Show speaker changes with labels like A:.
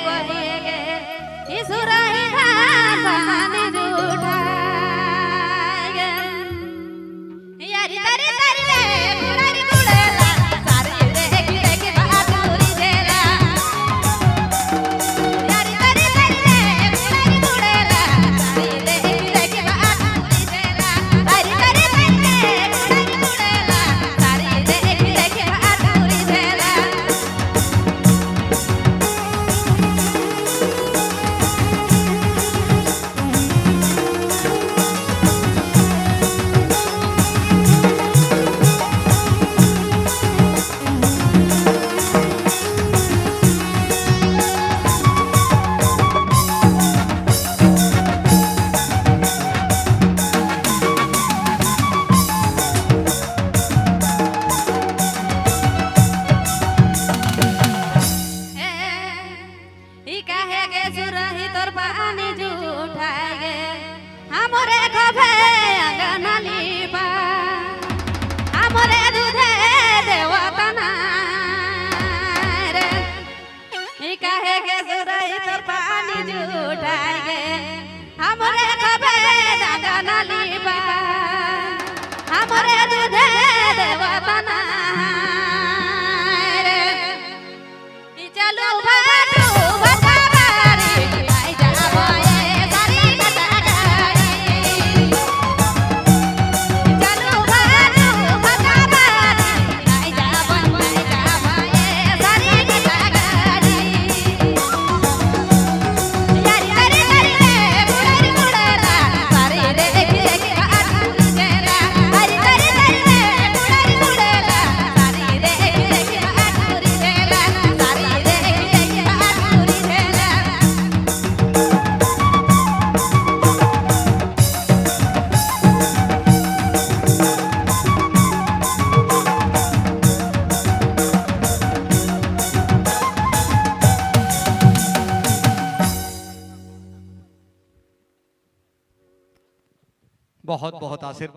A: बहिएगे ईसुराही धान बहानी जुठाएगे यारी तारी तारी रे गुड़ारी गुड़ेला सारी देखी देखी बहादुरी देला यारी तारी तारी रे गुड़ारी गुड़ेला सारी देखी देखी बहादुरी देला तारी तारी तारी रे गुड़ारी गुड़ेला सारी देखी देखी बहादुरी देला कहेगे सुरही तोर पानी जुठाएगे हमरे खभे अंगनाली बा हमरे दूधे देवतना रे कहेगे सुरही तोर पानी जुठाएगे हमरे खभे अंगनाली बा हमरे दूधे देवतना रे चलो भाटू
B: बहुत बहुत आशीर्वाद।